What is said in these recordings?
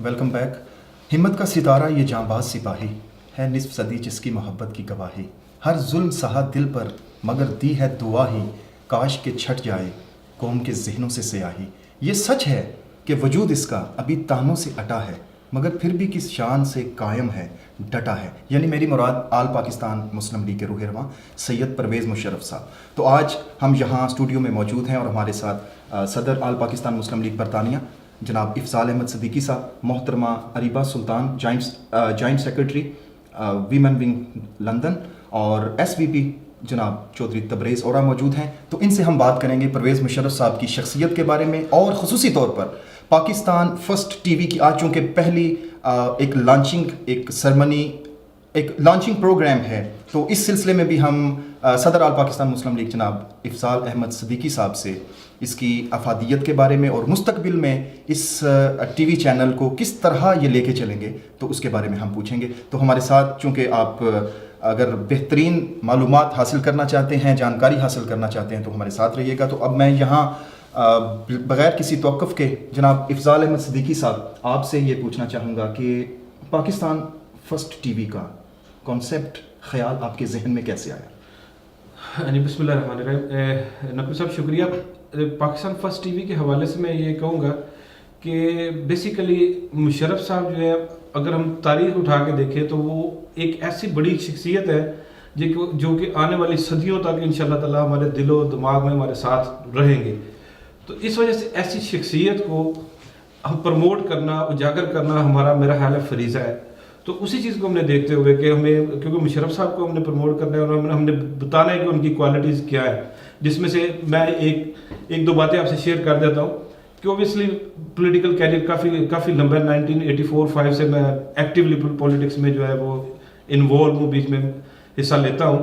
Welcome back. हिम्मत का सितारा ये जांबाज सिपाही है, निस्फ सदी जिसकी मोहब्बत की गवाही। हर जुल्म सहा दिल पर मगर दी है दुआ ही, काश के छट जाए कौम के जहनों से स्याही। ये सच है कि वजूद इसका अभी तानों से अटा है, मगर फिर भी किस शान से कायम है, डटा है। यानी मेरी मुराद आल पाकिस्तान मुस्लिम लीग के रूह रवां सैयद परवेज़ मुशर्रफ साहब। तो आज हम यहाँ स्टूडियो में मौजूद हैं और हमारे साथ सदर आल पाकिस्तान मुस्लिम लीग बरतानिया जनाब इफ़ज़ाल अहमद सिद्दीकी साहब, मोहतरमा Areeba Sultan joint secretary women wing London, और SVP जनाब चौधरी तबरेज़ औरा मौजूद हैं। तो इनसे हम बात करेंगे परवेज़ मुशर्रफ साहब की शख्सियत के बारे में, और ख़ुसूसी तौर पर पाकिस्तान फर्स्ट TV की आज चूँकि पहली एक लॉन्चिंग प्रोग्राम है, तो इस सिलसिले में भी हम सदर आल पाकिस्तान मुस्लिम लीग जनाब इफ़ज़ाल अहमद सिद्दीकी साहब से इसकी अफादियत के बारे में और मुस्तकबिल में इस TV चैनल को किस तरह ये लेके चलेंगे, तो उसके बारे में हम पूछेंगे। तो हमारे साथ चूँकि आप अगर बेहतरीन मालूमात हासिल करना चाहते हैं, जानकारी हासिल करना चाहते हैं, तो हमारे साथ रहिएगा। तो अब मैं यहाँ बग़ैर किसी तवक़्क़ुफ़ के जनाब इफ़ज़ाल अहमद सिद्दीकी साहब आपसे ये पूछना चाहूँगा कि पाकिस्तान फर्स्ट TV का कॉन्सेप्ट ख़याल आपके जहन में कैसे आया? जी बिस्मिल्लाहिर्रहमानिर्रहीम। नकवी साहब शुक्रिया। पाकिस्तान फर्स्ट TV के हवाले से मैं ये कहूँगा कि बेसिकली मुशर्रफ साहब जो है, अगर हम तारीख़ उठा के देखें तो वो एक ऐसी बड़ी शख्सियत है जो कि आने वाली सदियों तक इंशाअल्लाह ताला हमारे दिलो दिमाग में हमारे साथ रहेंगे। तो इस वजह से ऐसी शख्सियत को हम प्रमोट करना, उजागर करना हमारा मेरा ख्याल है फरीज़ा है। तो उसी चीज़ को हमने देखते हुए कि हमें, क्योंकि मुशर्रफ साहब को हमने प्रमोट करना है और हमने बताना है कि उनकी क्वालिटीज़ क्या है, जिसमें से मैं एक दो बातें आपसे शेयर कर देता हूँ कि ओबियसली पॉलिटिकल कैरियर काफ़ी लंबा है। 1984-5 से मैं एक्टिवली पॉलिटिक्स में जो है वो इन्वॉल्व हूँ, बीच में हिस्सा लेता हूँ,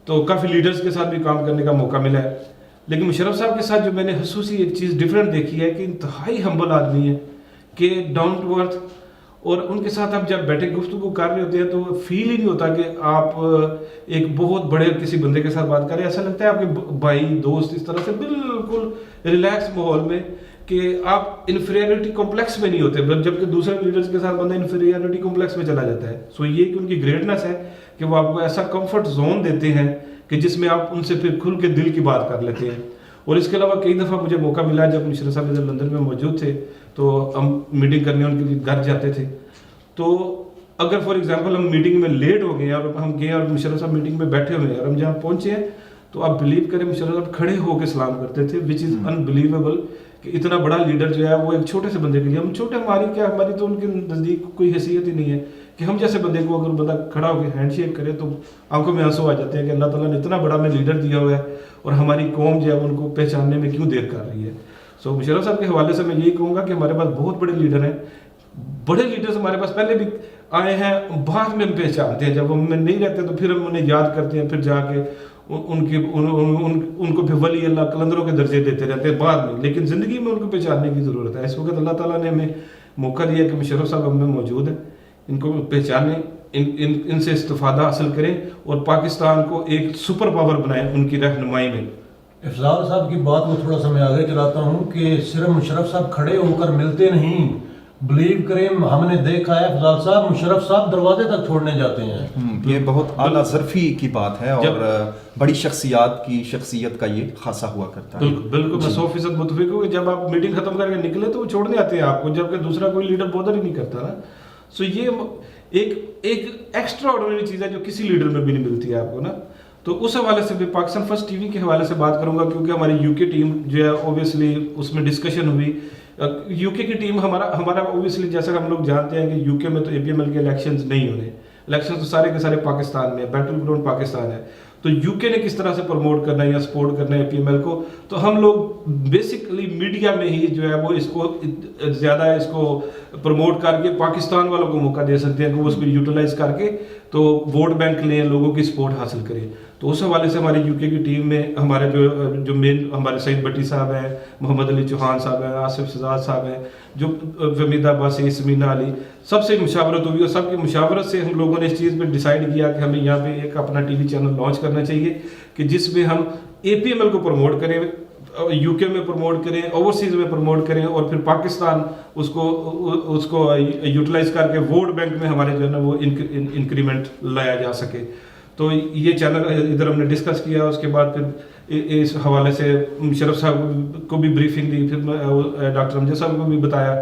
तो काफ़ी लीडर्स के साथ भी काम करने का मौका मिला है। लेकिन मुशर्रफ साहब के साथ जो मैंने खसूसी एक चीज़ डिफरेंट देखी है कि इंतहाई हम्बल आदमी है, कि डाउन टू अर्थ, और उनके साथ आप जब बैठे गुफ्तगू कर रहे होते हैं तो फील ही नहीं होता कि आप एक बहुत बड़े किसी बंदे के साथ बात कर रहे हैं। ऐसा लगता है आपके भाई दोस्त, इस तरह से बिल्कुल रिलैक्स माहौल में कि आप इन्फीरियरिटी कॉम्प्लेक्स में नहीं होते, जबकि दूसरे लीडर्स के साथ बंदा इन्फीरियरिटी कॉम्प्लेक्स में चला जाता है। सो ये कि उनकी ग्रेटनेस है कि वो आपको ऐसा कंफर्ट जोन देते हैं कि जिसमें आप उनसे फिर खुल के दिल की बात कर लेते हैं। और इसके अलावा कई दफ़ा मुझे मौका मिला, जब मुशर्रफ साहब जब लंदन में मौजूद थे तो हम मीटिंग करने उनके घर जाते थे। तो अगर फॉर एग्जांपल हम मीटिंग में लेट हो गए और हम गए और मुशर्रफ साहब मीटिंग में बैठे हुए हैं और हम जहाँ पहुँचे हैं, तो आप बिलीव करें मुशर्रफ साहब खड़े होकर सलाम करते थे, विच इज़ अनबिलीवेबल कि इतना बड़ा लीडर जो है वो एक छोटे से बंदे के लिए, हम छोटे हमारी तो उनके नज़दीक कोई हैसियत ही नहीं है कि हम जैसे बंदे को अगर बंदा खड़ा होकर हैंडशेक करे तो आंखों में आंसू आ जाते हैं कि अल्लाह ताला ने इतना बड़ा हमें लीडर दिया हुआ है और हमारी कौम जो है उनको पहचानने में क्यों देर कर रही है। सो मुशर्रफ साहब के हवाले से मैं यही कहूँगा कि हमारे पास बहुत बड़े लीडर हैं, बड़े लीडर्स हमारे पास पहले भी आए हैं, बाद में हम पहचानते हैं, जब हम में नहीं रहते तो फिर हम उन्हें याद करते हैं, फिर जाके उनको भी वली अल्लाह कलंदरों के दर्जे देते रहते हैं बाद में, लेकिन ज़िंदगी में उनको पहचानने की ज़रूरत है। इस वक्त अल्लाह ताला ने हमें मौका दिया कि मुशर्रफ साहब हमें मौजूद है, इनको पहचानें, इनसे इस्तिफ़ादा हासिल करें और पाकिस्तान को एक सुपर पावर बनाएं उनकी रहनुमाई में। इफ़ज़ाल साहब की बात को थोड़ा सा मैं आगे चलाता हूँ कि सिर्फ मुशर्रफ साहब खड़े होकर मिलते नहीं, बिलीव करें हमने देखा है इफ़ज़ाल साहब मुशर्रफ साहब दरवाजे तक छोड़ने जाते हैं। ये बहुत आला ज़रफ़ी की बात है और बड़ी शख्सियत का ये खासा हुआ करता है। बिल्कुल मैं 100% मुतफ़िक़ हूँ कि जब आप मीटिंग ख़त्म करके निकले तो वो छोड़ने आते हैं आपको, जबकि दूसरा कोई लीडर बॉदर ही नहीं करता ना। सो ये एक एक्स्ट्रा ऑर्डिनरी चीज़ है जो किसी लीडर में भी नहीं मिलती है आपको ना। तो उस हवाले से भी पाकिस्तान फर्स्ट TV के हवाले से बात करूंगा, क्योंकि हमारी UK टीम जो है ओबियसली उसमें डिस्कशन हुई। UK की टीम हमारा ओबियसली जैसा हम लोग जानते हैं कि UK में तो APML के इलेक्शंस नहीं होने, इलेक्शंस तो सारे के सारे पाकिस्तान में, बैटल ग्राउंड पाकिस्तान है। तो UK ने किस तरह से प्रमोट करना है या सपोर्ट करना है APML को, तो हम लोग बेसिकली मीडिया में ही जो है वो इसको ज़्यादा इसको प्रमोट करके पाकिस्तान वालों को मौका दे सकते हैं कि वो उसको यूटिलाइज करके तो वोट बैंक लें, लोगों की सपोर्ट हासिल करें। तो उस हवाले से हमारी UK की टीम में हमारे जो मेन हमारे सईद भट्टी साहब हैं, मोहम्मद अली चौहान साहब हैं, आसिफ शहजाद साहब हैं, जो फमीदा अब्बासी, समीना अली, सबसे मुशावरत हुई और सबकी मुशावरत से हम लोगों ने इस चीज़ पर डिसाइड किया कि हमें यहाँ पे एक अपना TV चैनल लॉन्च करना चाहिए कि जिसमें हम APML को प्रमोट करें यूके में प्रमोट करें, ओवरसीज़ में प्रमोट करें, और फिर पाकिस्तान उसको यूटिलाइज करके वोट बैंक में हमारे जो है ना वो इंक्रीमेंट लाया जा सके। तो ये चैनल इधर हमने डिस्कस किया। उसके बाद फिर इस हवाले से मुशर्रफ साहब को भी ब्रीफिंग दी, फिर डॉक्टर अमजद साहब को भी बताया।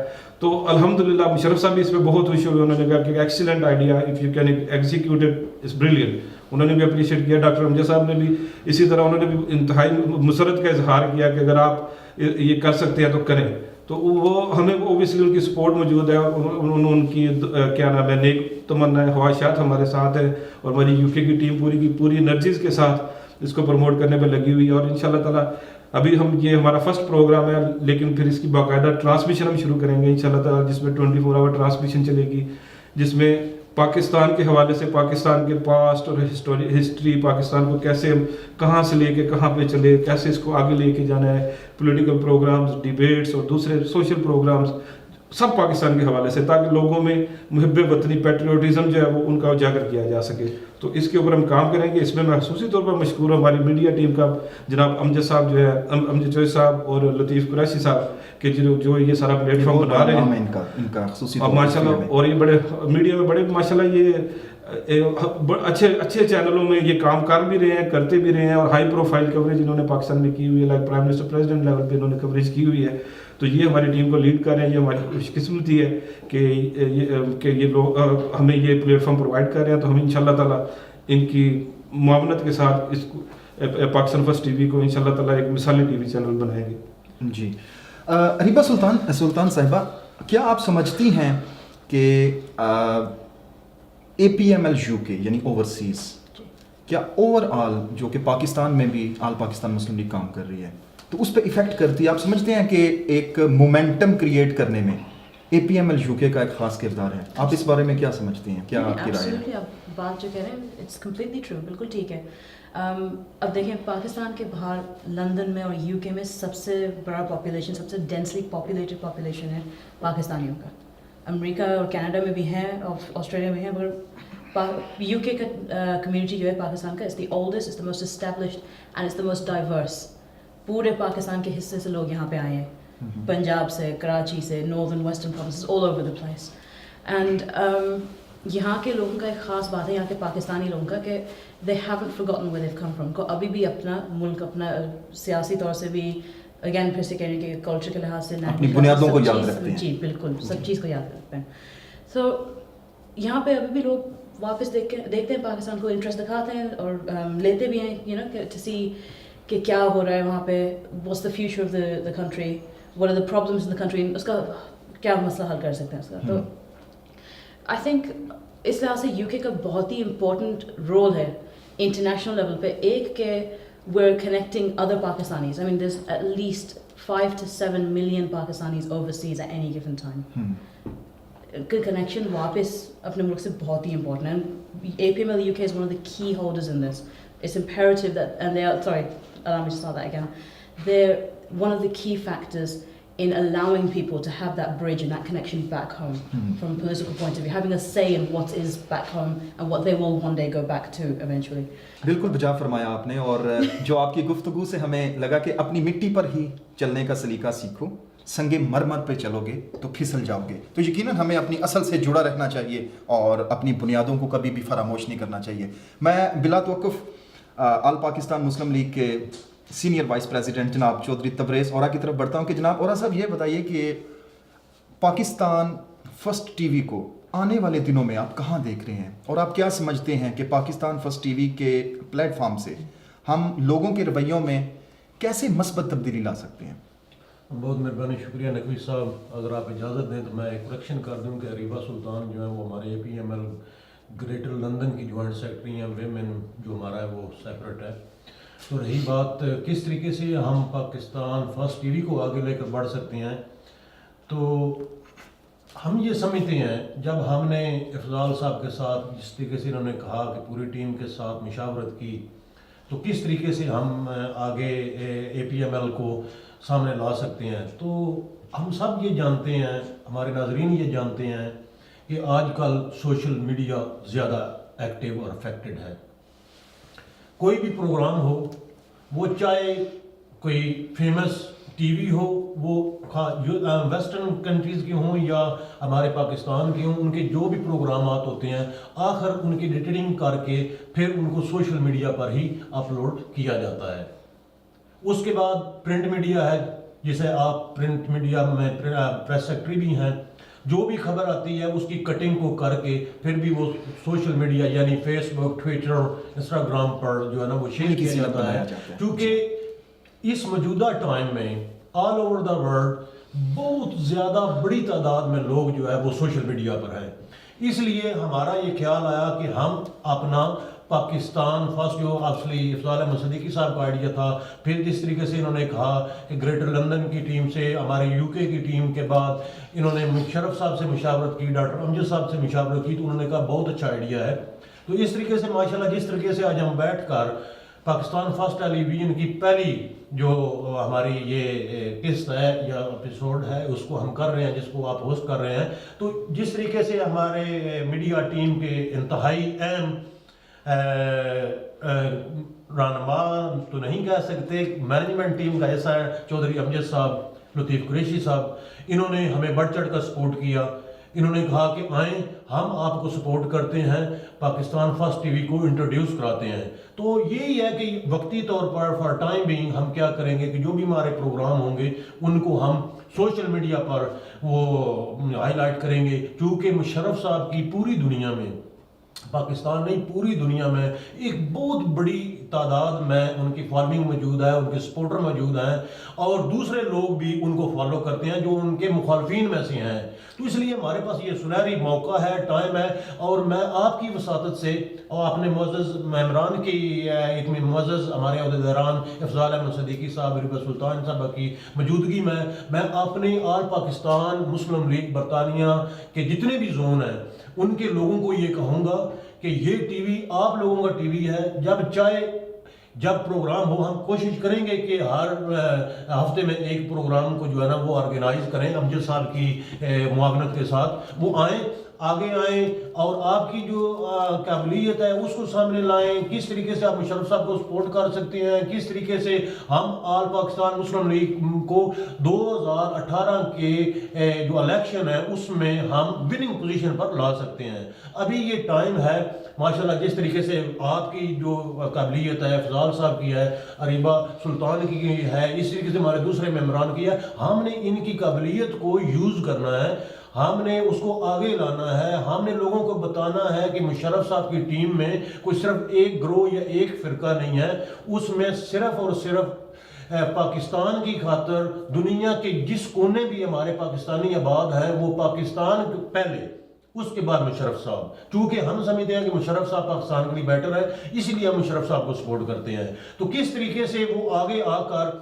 तो अल्हम्दुलिल्लाह मुशर्रफ साहब भी इसमें बहुत खुश हुए। उन्होंने कहा कि excellent idea, if you can execute it is brilliant. उन्होंने भी अप्रिशिएट किया। डॉक्टर अमजद साहब ने भी इसी तरह उन्होंने भी इंतहाई मुसरत का इजहार किया कि अगर आप ये कर सकते हैं तो करें। तो वो हमें ओबियसली उनकी सपोर्ट मौजूद है। उनकी क्या नाम है, नेक तमन्ना ख्वाहिशात हमारे साथ है, और हमारी यूके की टीम पूरी की पूरी एनर्जीज के साथ इसको प्रमोट करने में लगी हुई है। और इंशाल्लाह ताला अभी हम ये हमारा फर्स्ट प्रोग्राम है, लेकिन फिर इसकी बाकायदा ट्रांसमिशन हम शुरू करेंगे इंशाल्लाह ताला, जिसमें 24 आवर ट्रांसमिशन चलेगी, जिसमें पाकिस्तान के हवाले से पाकिस्तान के पास्ट और हिस्ट्री, पाकिस्तान को कैसे हम कहाँ से लेके कहाँ पे चले, कैसे इसको आगे लेके जाना है, पॉलिटिकल प्रोग्राम्स, डिबेट्स और दूसरे सोशल प्रोग्राम्स, सब पाकिस्तान के हवाले से, ताकि लोगों में मुहब्बे वतनी पैट्रियोटिज्म जो है वो उनका उजागर किया जा सके। तो इसके ऊपर हम काम करेंगे। इसमें मैं खसूसी तौर पर मशकूर हूँ हमारी मीडिया टीम का, जनाब अमजद साहब जो है, अमजद चौधरी साहब और लतीफ़ कुरैशी साहब के जो ये सारा प्लेटफॉर्म बना रहे हैं इनका खसूसी और माशाल्लाह, और ये बड़े मीडिया में बड़े माशाल्लाह ये अच्छे चैनलों में ये काम कर भी रहे हैं, करते भी रहे हैं, और हाई प्रोफाइल कवरेज इन्होंने पाकिस्तान में की हुई है, like prime minister president level पे इन्होंने कवरेज की हुई है। तो ये हमारी टीम को लीड कर रहे हैं। ये हमारी खुशकिस्मती है कि ये लोग हमें ये प्लेटफॉर्म प्रोवाइड कर रहे हैं। तो हम इंशाल्लाह ताला इनकी मुआवनत के साथ इसको पाकिस्तान फर्स्ट टीवी को इंशाल्लाह ताला एक मिसाली टीवी चैनल बनाएंगे। जी। अरीबा सुल्तान साहिबा, क्या आप समझती हैं कि APML UK यानी ओवरसीज़, क्या ओवरऑल जो कि पाकिस्तान में भी आल पाकिस्तान मुस्लिम लीग काम कर रही है, तो उस पर इफ़ेक्ट करती है? आप समझते हैं कि एक मोमेंटम क्रिएट करने में APML UK का एक ख़ास किरदार है? आप इस बारे में क्या समझती हैं, क्या आपकी राय है? आप बात जो कह रहे हैं इट्स कम्प्लीटली ट्रू, बिल्कुल ठीक है। अब देखें, पाकिस्तान के बाहर लंदन में और यूके में सबसे बड़ा पॉपुलेशन, सबसे डेंसली पॉपुलेटेड पॉपुलेशन है पाकिस्तानियों का। अमेरिका और कनाडा में भी हैं और ऑस्ट्रेलिया में हैं, मगर यूके का कम्युनिटी जो है पाकिस्तान का, it's the oldest, it's the most established and it's the most diverse. पूरे पाकिस्तान के हिस्से से लोग यहाँ पे आए हैं, पंजाब से, कराची से, northern western provinces, all over the place. And यहाँ के लोगों का एक ख़ास बात है, यहाँ के पाकिस्तानी लोगों का, कि they haven't forgotten where they come from. को अभी भी अपना मुल्क, अपना सियासी तौर से भी, अगेन फिर से कहने के कल्चर के लिहाज से, अपनी बुनियादों को याद रखते हैं। जी बिल्कुल, सब चीज़ को याद रखते हैं। तो यहाँ पे अभी भी लोग वापस देखते हैं पाकिस्तान को, इंटरेस्ट दिखाते हैं और लेते भी हैं, यू नो, टू सी कि क्या हो रहा है वहाँ पे, what's the future of the country, what are the problems in the country, उसका क्या मसला हल कर सकते हैं उसका। तो आई थिंक इस लिहाज से यूके का बहुत ही इम्पोर्टेंट रोल है इंटरनेशनल लेवल पे। एक के we're connecting other Pakistanis. I mean, there's at least 5 to 7 million Pakistanis overseas at any given time. Connection वापस अपने मुल्क से बहुत ही important है। APML UK is one of the key holders in this. It's imperative that, and they are, sorry, allow me to start that again. They're one of the key factors in allowing people to have that bridge and that connection back home from a political point of view, having a say in what is back home and what they will one day go back to eventually. बिल्कुल बजा फरमाया आपने, और जो आपकी गुफ्तगू से हमें लगा कि अपनी मिट्टी पर ही चलने का सलीका सीखो, संगे मरमर पे चलोगे तो फिसल जाओगे। तो यकीनन हमें अपनी असल से जुड़ा रहना चाहिए और अपनी बुनियादों को कभी भी फरामोश नहीं करना चाहिए। मैं बिला तवक्कुफ आल पाकिस्तान मुस्लिम लीग के सीनियर वाइस प्रेसिडेंट जनाब चौधरी तबरेज़ औरा की तरफ बढ़ता हूँ कि जनाब औरा साहब, ये बताइए कि पाकिस्तान फर्स्ट टीवी को आने वाले दिनों में आप कहाँ देख रहे हैं, और आप क्या समझते हैं कि पाकिस्तान फर्स्ट टीवी के प्लेटफॉर्म से हम लोगों के रवैयों में कैसे मस्बत तब्दीली ला सकते हैं? बहुत मेहरबानी, शुक्रिया नकवी साहब। अगर आप इजाज़त दें तो मैं एक करेक्शन कर दूं कि अरीबा सुल्तान जो है वो हमारे APML ग्रेटर लंदन की जॉइंट सेक्रेटरी हैं, वेमेन जो हमारा है वो सेपरेट है। तो रही बात किस तरीके से हम पाकिस्तान फर्स्ट टीवी को आगे लेकर बढ़ सकते हैं, तो हम ये समझते हैं जब हमने इफ़ज़ाल साहब के साथ जिस तरीके से इन्होंने कहा कि पूरी टीम के साथ मशावरत की, तो किस तरीके से हम आगे APML को सामने ला सकते हैं। तो हम सब ये जानते हैं, हमारे नाज़रीन ये जानते हैं कि आजकल सोशल मीडिया ज़्यादा एक्टिव और अफेक्टेड है। कोई भी प्रोग्राम हो, वो चाहे کوئی فیمس ٹی وی ہو، وہ ویسٹرن کنٹریز کی ہوں یا ہمارے پاکستان کی ہوں، ان کے جو بھی پروگرامات ہوتے ہیں آخر ان کی ایڈیٹنگ کر کے پھر ان کو سوشل میڈیا پر ہی اپلوڈ کیا جاتا ہے۔ اس کے بعد پرنٹ میڈیا ہے، جسے آپ پرنٹ میڈیا میں پریس سیکرٹری بھی ہیں، جو بھی خبر آتی ہے اس کی کٹنگ کو کر کے پھر بھی وہ سوشل میڈیا یعنی فیس بک، ٹویٹر، انسٹاگرام پر جو ہے نا وہ شیئر کیا جاتا ہے، کیونکہ اس موجودہ ٹائم میں آل اوور دا ورلڈ بہت زیادہ بڑی تعداد میں لوگ جو ہے وہ سوشل میڈیا پر ہیں۔ اس لیے ہمارا یہ خیال آیا کہ ہم اپنا پاکستان فرسٹ، جو اصلی افضال احمد صدیقی صاحب کا آئیڈیا تھا، پھر جس طریقے سے انہوں نے کہا کہ گریٹر لندن کی ٹیم سے، ہمارے یو کے کی ٹیم کے بعد انہوں نے مشرف صاحب سے مشاورت کی، ڈاکٹر امجد صاحب سے مشاورت کی، تو انہوں نے کہا بہت اچھا آئیڈیا ہے۔ تو اس طریقے سے ماشاءاللہ جس طریقے سے آج ہم بیٹھ کر پاکستان فرسٹ ٹیلی ویژن کی پہلی جو ہماری یہ قسط ہے یا ایپیسوڈ ہے اس کو ہم کر رہے ہیں، جس کو آپ ہوسٹ کر رہے ہیں، تو جس طریقے سے ہمارے میڈیا ٹیم کے انتہائی اہم رہنما تو نہیں کہہ سکتے، مینجمنٹ ٹیم کا ایسا ہے، چودھری امجد صاحب، لطیف قریشی صاحب، انہوں نے ہمیں بڑھ چڑھ کر سپورٹ کیا۔ انہوں نے کہا کہ آئیں ہم آپ کو سپورٹ کرتے ہیں، پاکستان فرسٹ ٹی وی کو انٹروڈیوس کراتے ہیں۔ تو یہی ہے کہ وقتی طور پر فار ٹائم بینگ ہم کیا کریں گے کہ جو بھی ہمارے پروگرام ہوں گے ان کو ہم سوشل میڈیا پر وہ ہائی لائٹ کریں گے، کیونکہ مشرف صاحب کی پوری دنیا میں، پاکستان نہیں پوری دنیا میں ایک بہت بڑی تعداد میں ان کی فالوئنگ موجود ہے، ان کے سپورٹر موجود ہیں، اور دوسرے لوگ بھی ان کو فالو کرتے ہیں جو ان کے مخالفین میں سے ہیں۔ تو اس لیے ہمارے پاس یہ سنہری موقع ہے، ٹائم ہے، اور میں آپ کی وساطت سے اور اپنے معزز ممبران کی ایک معزز ہمارے عہدیداران افضال احمد صدیقی صاحب، ربیہ سلطان صاحبہ کی موجودگی میں اپنے آل پاکستان مسلم لیگ برطانیہ کے جتنے بھی زون ہیں ان کے لوگوں کو یہ کہوں گا کہ یہ ٹی وی آپ لوگوں کا ٹی وی ہے، جب پروگرام ہو ہم کوشش کریں گے کہ ہر ہفتے میں ایک پروگرام کو جو ہے نا وہ آرگنائز کریں، امجد صاحب کی معاونت کے ساتھ وہ آگے آئیں اور آپ کی جو قابلیت ہے اس کو سامنے لائیں، کس طریقے سے آپ مشرف صاحب کو سپورٹ کر سکتے ہیں، کس طریقے سے ہم آل پاکستان مسلم لیگ کو 2018 کے جو الیکشن ہے اس میں ہم وننگ پوزیشن پر لا سکتے ہیں۔ ابھی یہ ٹائم ہے ماشاءاللہ، جس طریقے سے آپ کی جو قابلیت ہے، افضال صاحب کی ہے، اریبہ سلطان کی ہے، اس طریقے سے ہمارے دوسرے ممبران کی ہے، ہم نے ان کی قابلیت کو یوز کرنا ہے، ہم نے اس کو آگے لانا ہے، ہم نے لوگوں کو بتانا ہے کہ مشرف صاحب کی ٹیم میں کوئی صرف ایک گروہ یا ایک فرقہ نہیں ہے، اس میں صرف اور صرف پاکستان کی خاطر دنیا کے جس کونے بھی ہمارے پاکستانی آباد ہیں وہ پاکستان پہلے، اس کے بعد مشرف صاحب، چونکہ ہم سمجھتے ہیں کہ مشرف صاحب پاکستان کے لیے بیٹر ہے، اسی لیے ہم مشرف صاحب کو سپورٹ کرتے ہیں۔ تو کس طریقے سے وہ آگے آ کر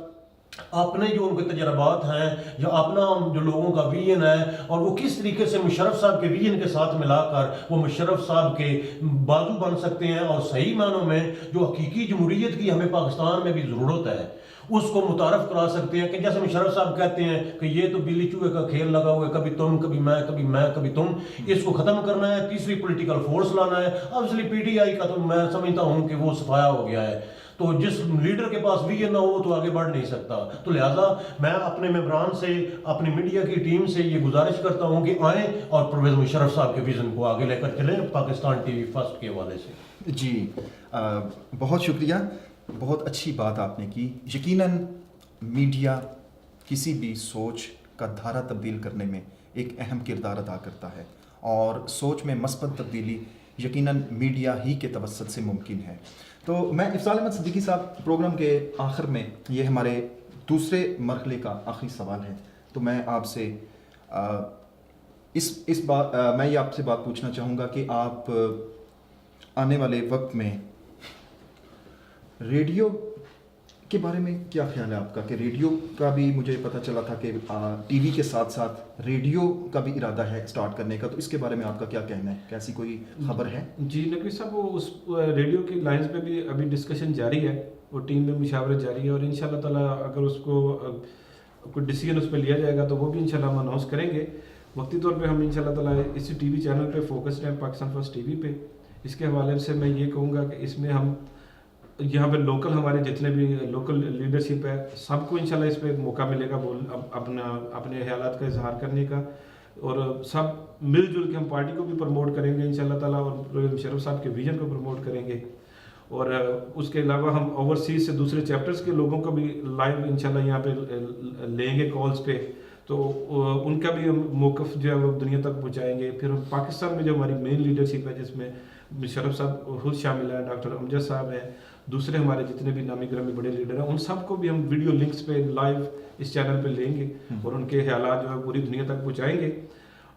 اپنے جو ان کے تجربات ہیں یا اپنا جو لوگوں کا ویژن ہے اور وہ کس طریقے سے مشرف صاحب کے ویژن کے ساتھ ملا کر وہ مشرف صاحب کے بازو بن سکتے ہیں، اور صحیح معنوں میں جو حقیقی جمہوریت کی ہمیں پاکستان میں بھی ضرورت ہے اس کو متعارف کرا سکتے ہیں، کہ جیسے مشرف صاحب کہتے ہیں کہ یہ تو بلی چوہے کا کھیل لگا ہوا ہے، کبھی تم کبھی میں کبھی میں کبھی تم، اس کو ختم کرنا ہے، تیسری پولیٹیکل فورس لانا ہے۔ ابویسلی پی ٹی آئی کا تو میں سمجھتا ہوں کہ وہ صفایا ہو گیا ہے، تو جس لیڈر کے پاس ویژن نہ ہو تو آگے بڑھ نہیں سکتا۔ تو لہٰذا میں اپنے ممبران سے، اپنی میڈیا کی ٹیم سے یہ گزارش کرتا ہوں کہ آئیں اور پرویز مشرف صاحب کے ویژن کو آگے لے کر چلیں پاکستان ٹی وی فرسٹ کے حوالے سے۔ جی بہت شکریہ، بہت اچھی بات آپ نے کی۔ یقیناً میڈیا کسی بھی سوچ کا دھارا تبدیل کرنے میں ایک اہم کردار ادا کرتا ہے، اور سوچ میں مثبت تبدیلی یقیناً میڈیا ہی کے توسط سے ممکن ہے۔ تو میں افضال احمد صدیقی صاحب، پروگرام کے آخر میں یہ ہمارے دوسرے مرحلے کا آخری سوال ہے، تو میں آپ سے میں یہ آپ سے بات پوچھنا چاہوں گا کہ آپ آنے والے وقت میں ریڈیو کے بارے میں کیا خیال ہے آپ کا، کہ ریڈیو کا بھی مجھے پتہ چلا تھا کہ ٹی وی کے ساتھ ساتھ ریڈیو کا بھی ارادہ ہے اسٹارٹ کرنے کا، تو اس کے بارے میں آپ کا کیا کہنا ہے، کیسی کوئی خبر ہے؟ جی نقوی صاحب، وہ اس ریڈیو کی لائنز پہ بھی ابھی ڈسکشن جاری ہے، وہ ٹیم میں مشاورت جاری ہے، اور ان شاء اللہ تعالیٰ اگر اس کو کوئی ڈیسیجن اس پہ لیا جائے گا تو وہ بھی ان شاء اللہ ہم اناؤنس کریں گے۔ وقتی طور پہ ہم ان شاء اللہ تعالیٰ اسی ٹی وی چینل پہ فوکسڈ ہیں، پاکستان فرسٹ ٹی وی پہ۔ اس کے حوالے سے میں یہ کہوں گا کہ اس میں ہم यहाँ पे लोकल हमारे जितने भी लोकल लीडरशिप है सबको इंशाल्लाह इस पे मौका मिलेगा अपने ख्यालात का इजहार करने का, और सब मिलजुल के हम पार्टी को भी प्रमोट करेंगे इंशाल्लाह ताला, और मुशर्रफ साहब के विजन को प्रमोट करेंगे। और उसके अलावा हम ओवरसीज से दूसरे चैप्टर्स के लोगों को भी लाइव इंशाल्लाह यहाँ पे लेंगे कॉल्स पे, तो उनका भी हम मौक़िफ़ जो है वो दुनिया तक पहुँचाएंगे। फिर हम पाकिस्तान में जो हमारी मेन लीडरशिप है जिसमें मुशर्रफ साहब खुद शामिल है, डॉक्टर अमजद साहब हैं, दूसरे हमारे जितने भी नामी गिरामी बड़े लीडर हैं, उन सबको भी हम वीडियो लिंक्स पे लाइव इस चैनल पे लेंगे और उनके ख्यालात जो है पूरी दुनिया तक पहुँचाएंगे।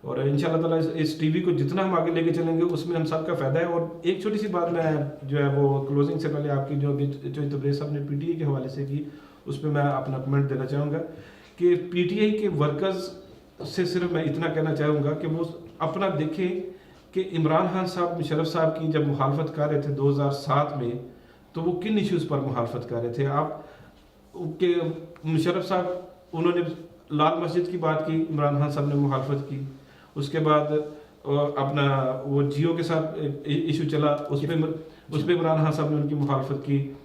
और इंशाल्लाह ताला इस टीवी को जितना हम आगे लेके चलेंगे उसमें हम सबका फ़ायदा है। और एक छोटी सी बात मैं जो है वो क्लोजिंग से पहले आपकी जो अभी तबरेज़ साहब ने PTI के हवाले से की, उस पर मैं अपना कमेंट देना चाहूँगा कि PTI के वर्कर्स से सिर्फ मैं इतना कहना चाहूँगा कि वो अपना देखें कि इमरान खान साहब मुशर्रफ साहब की जब मुखालफत कर रहे थे 2007 में, तो वो किन इश्यूज़ पर मुखालफत कर रहे थे। आप के मुशर्रफ साहब उन्होंने लाल मस्जिद की बात की, इमरान खान साहब ने मुखालफत की। उसके बाद अपना वो जियो के साथ इशू चला, उस पर इमरान खान साहब ने उनकी मुखालफत की।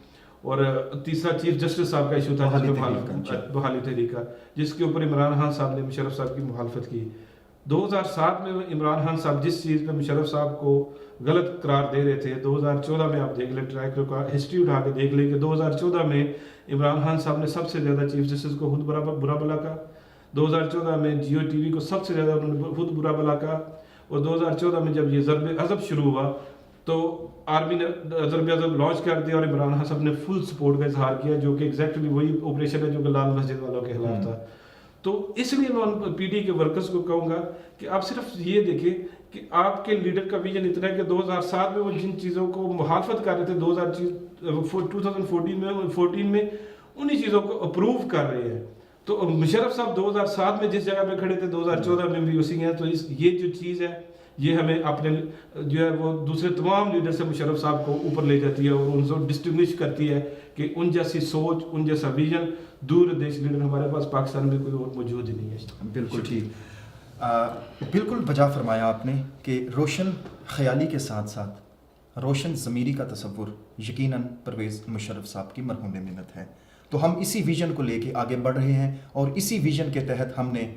और तीसरा चीफ जस्टिस साहब का इशू था बहाली तहरीका, जिसके ऊपर इमरान खान साहब ने मुशर्रफ साहब की मुखालफत की। 2007 में इमरान खान साहब जिस चीज़ पे मुशर्रफ साहब को गलत करार दे रहे थे, 2014 में आप देख लें, ट्रैक का हिस्ट्री उठा के देख लें कि 2014 में इमरान खान साहब ने सबसे ज़्यादा चीफ जस्टिस को खुद बुरा भला कहा। 2014 में जियो टीवी को सबसे ज़्यादा उन्होंने खुद बुरा भला कहा। और 2014 में जब ये ज़रब अज़ब शुरू हुआ तो आर्मी ने ज़रब अज़ब लॉन्च कर दिया और इमरान खान साहब ने फुल सपोर्ट का इजहार किया, जो कि एग्जैक्टली वही ऑपरेशन है जो कि लाल मस्जिद वालों के खिलाफ था। तो इसलिए मैं PTI के वर्कर्स को कहूँगा कि आप सिर्फ ये देखें कि आपके लीडर का विजन इतना है कि 2007 में वो जिन चीज़ों को मुखालफत कर रहे थे 2014 में उन्हीं चीज़ों को अप्रूव कर रहे हैं। तो मुशर्रफ साहब 2007 में जिस जगह पे खड़े थे 2014 में भी उसी हैं। तो ये जो चीज़ है ये हमें अपने जो है वो दूसरे तमाम लीडर से मुशर्रफ साहब को ऊपर ले जाती है और उनसे डिस्टिंग्विश करती है कि उन जैसी सोच, उन जैसा विजन दूर देश लीडर हमारे पास पाकिस्तान में कोई और मौजूद ही नहीं है। बिल्कुल ठीक, बिल्कुल बजा फरमाया आपने कि रोशन ख्याली के साथ साथ रोशन ज़मीरी का तसव्वुर यकीनन परवेज़ मुशर्रफ साहब की मरहूम मिन्नत है। तो हम इसी विज़न को लेके आगे बढ़ रहे हैं और इसी विज़न के तहत हमने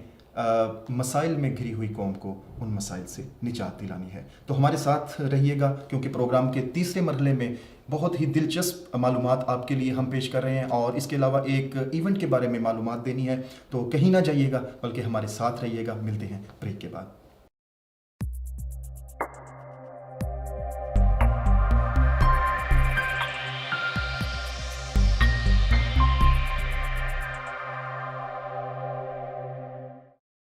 मसाइल में घिरी हुई कौम को उन मसाइल से निजात दिलानी है। तो हमारे साथ रहिएगा क्योंकि प्रोग्राम के तीसरे मरहले में बहुत ही दिलचस्प मालूमात आपके लिए हम पेश कर रहे हैं और इसके अलावा एक इवेंट के बारे में मालूमात देनी है। तो कहीं ना जाइएगा बल्कि हमारे साथ रहिएगा। मिलते हैं ब्रेक के बाद।